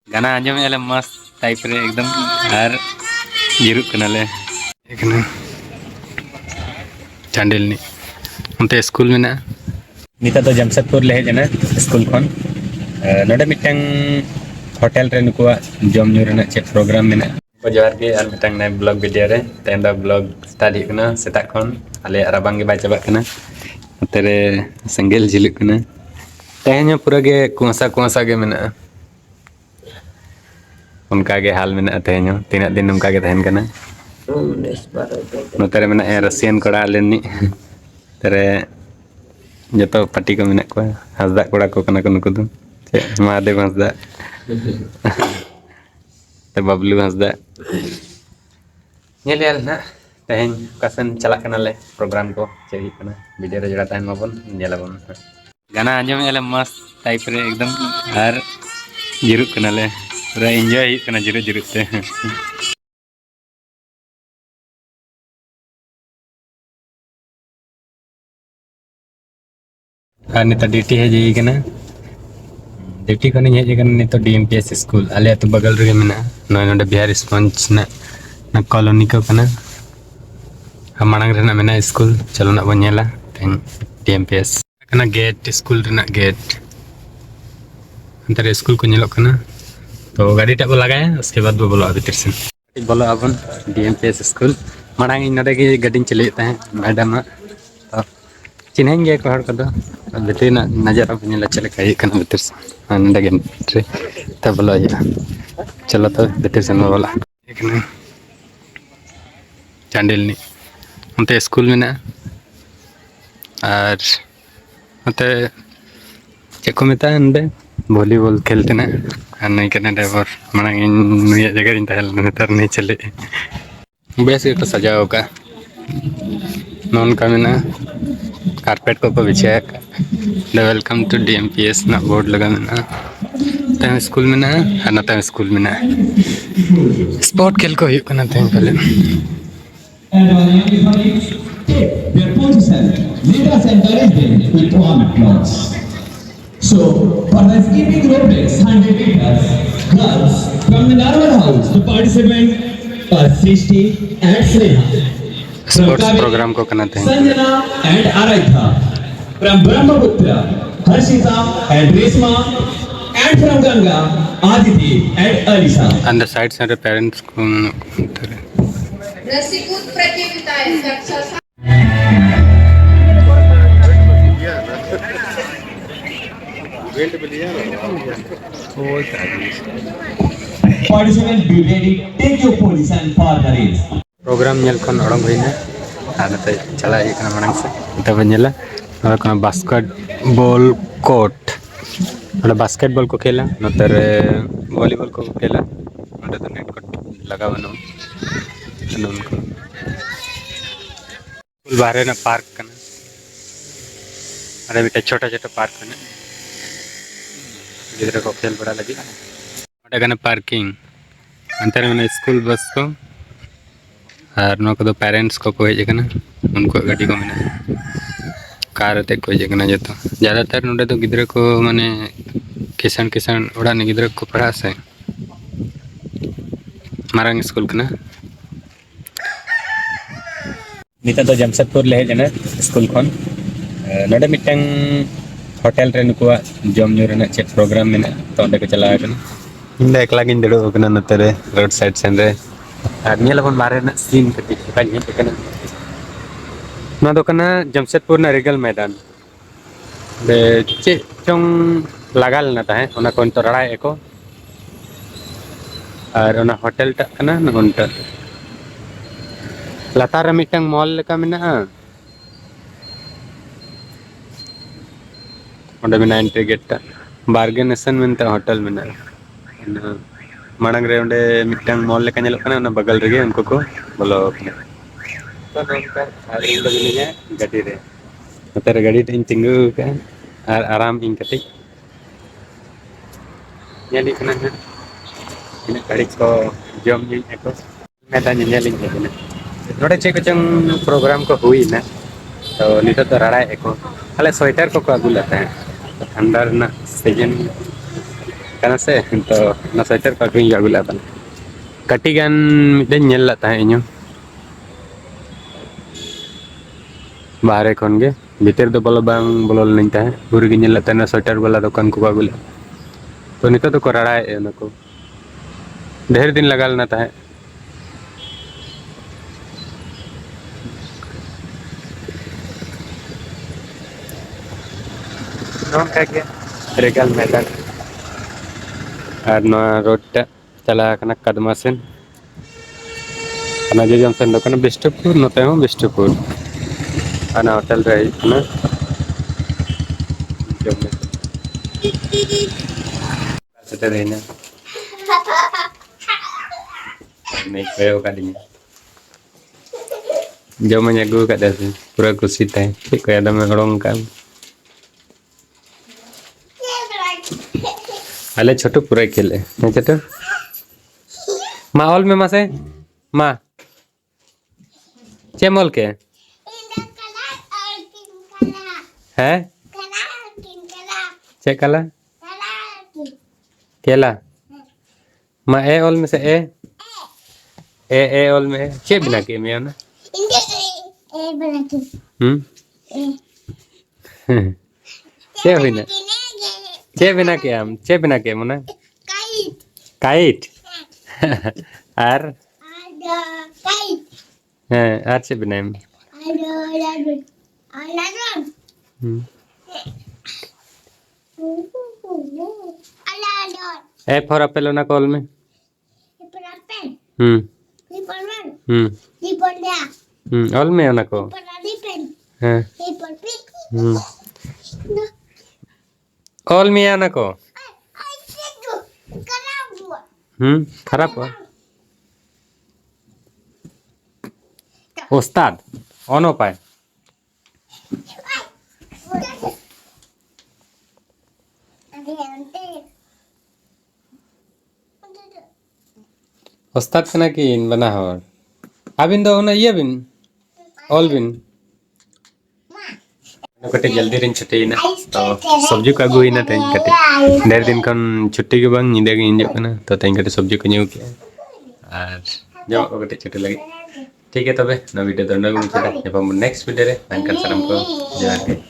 गाना आंजमेले मस्त टाइप रे एकदम और जिरुक कनाले एखने चांडिलनी उनते स्कूल में निता तो जमशेदपुर ले हेजना स्कूल खन नोडे मिटंग होटल रे नुकुआ जम न्यू रेना चे प्रोग्राम में जोहार के और मिटंग नए ब्लॉग वीडियो रे तेंदा ब्लॉग स्टार्ट हिकना सेता खन आले राबांग के बाय चाबा कना तेरे संगेल झिलुक कना तेहन पूरा के कुआसा कुआसा के मेना उनका के हाल में तेहन तीन दिन उनका के तहन कना नोतरे में रसियन कड़ा लेनी तेरे जो पार्टी को मेना को हंसदा कड़ा को कना को नुकु दो महादेव हंसदा ते बबलू हंसदा नेल ना तेहन कासन चला कना ले प्रोग्राम को चेक कना वीडियो रे जड़ा तहन माबन नेलाबन गाना आंजमेले मस्त टाइप रे एकदम और जिरुक कना ले पूरा एंजॉय कना जिरु जिरु ते और नित ड्यूटी है जी कना ड्यूटी खन हेज नित डीएमपीएस स्कूल आले तो बगल रे मेना नोडे बिहार स्पंज ना कॉलोनी को कना मांग रेना मेना स्कूल चलो ना बन नेला डीएमपीएस कना गेट स्कूल रेना गेट अंतर स्कूल को नेलो कना तो गाड़ी टा को लगाया उसके बाद वो बोलो भीतर से बोलो अपन डीएमपीएस स्कूल मांग नोडे की गाड़ी चले मैडम तो चिन्हेंगे को हर कदो भीतर नजर अब नेला चले कई कना भीतर से नोडे गेट तब बोलो चलो तो भीतर से बोला एकने चांडिलनी उनते स्कूल में और उनते चेक को मेता नडे वॉलीबॉल खेलते ना नहीं करने ड्राइवर मांग नुया जगह तहल नेतार नहीं चले बेस को सजाओ का नॉन का मेना कारपेट को बिछाया वेलकम टू डीएमपीएस ना बोर्ड लगा मेना तम स्कूल में ना तम स्कूल में स्पोर्ट खेल को होना पहले And our young colleagues take their position. Let us encourage them with warm applause. So, for the skipping rope race, 100 meters, girls from the Narwhal House, the participant are Srishti and Sneha. Sports programme को करते हैं Sanjana and Aradha. From Brahmaputra, Harshita and Resma. And from Ganga, Aditi and Alisa. And the sides are the parents को रसिकुत प्रतियोगिताएं कक्षा Participants be ready. Take your position for the race. Programme नेल खन अड़ंग होइना आनते चला एक ना मांग से तब नेला और कोन बास्केटबॉल कोर्ट और बास्केटबॉल को खेला नतर वॉलीबॉल को खेला और तो नेट कोर्ट लगा बनो उनको स्कूल बाहर ना पार्क कना अरे बेटा छोटा छोटा पार्क कना गिदरा को खेल बड़ा लगी और कना पार्किंग अंतर में स्कूल बस को और नो को पेरेंट्स को हेज कना उनको गाड़ी को मेना कार ते को हेज कना जतो ज़्यादातर नोडे तो गिदरा को माने किसान किसान ओड़ा ने गिदरा को पढ़ा से मारांग स्कूल कना निता तो जमशेदपुर ले हेजना स्कूल खन नोडे मिटंग होटल रे नुकुआ जम न्यू रेना चे प्रोग्राम में तो अंदर को चला कना इंदा एकला गिन देड़ो कना नतरे रोड साइड सेन रे और नेलबन बारे ना सीन कति काई हे कना ना दो कना जमशेदपुर ना रिगल मैदान बे चे चोंग लगाल ना ताहे ओना कोन तो रड़ा एको और ओना होटल टा कना न उनटा लातार मिटंग मॉल लेका मेना ओंडे मेना एंट्री गेट टा बार्गेनेशन मेनता होटल मेना मांग रे ओंडे मिटंग मॉल लेका नेलो कना ना बगल रे उनको को बोलो तो नोनका आरी लगनिया गाड़ी रे तेरे गाड़ी टिंग तिंगु का और आराम इन कति नेली कना इन गाड़ी को जम नी एको मैदान नेली कना नोडे चे चंग प्रोग्राम को हुई ना तो नित तो रड़ा एको अले स्वेटर को अगू लेते हैं ठंडा ना season kana se to na sweater ko aku juga gula tan kati gan miden nyel la tahe inyo bahare khon ge bhitar do bolo bang bolol nahi tahe puri ge nyel la tahe na sweater wala dukan ko gula to nito to ko rara e na ko ढेर दिन लगा लेना था non का के regal मैदान और no road टे चला कना कदमा सेन कना जे जमसन दो कना बिष्टुपुर नते हो बिष्टुपुर अना होटल रही ना जमने सेटे रहना नहीं कयो kadinya jaman aku kat dasi pura kursi tai kaya ada mengrong kan ale छोटू पूरा खेले नहीं छोटू माहौल में मासे माँ चेमोल के है चे कला केला माँ ए ऑल में से ए ऑल में चे बिना के में ना चे हुई ना चे बिना के मुना काइट आर आर चे बिना ए फॉर एप्पल ना कॉल में ऑल में ना को ऑल में आना को खराब हुआ उस्ताद ऑन हो पाए उस्ताद कना की बना हो अबिन दो ना ये बिन ऑल बिन कटे जल्दी रिन छुट्टी ना तो सब्जी को अगु ना तेन कटे ढेर दिन खन छुट्टी के बंग निदे के इंजो ना तो तेन कटे सब्जी को न्यू के और जो को कटे छुट्टी लगी ठीक है तबे ना वीडियो तो ना गुम छटा नेक्स्ट वीडियो रे अंकल सरम को जय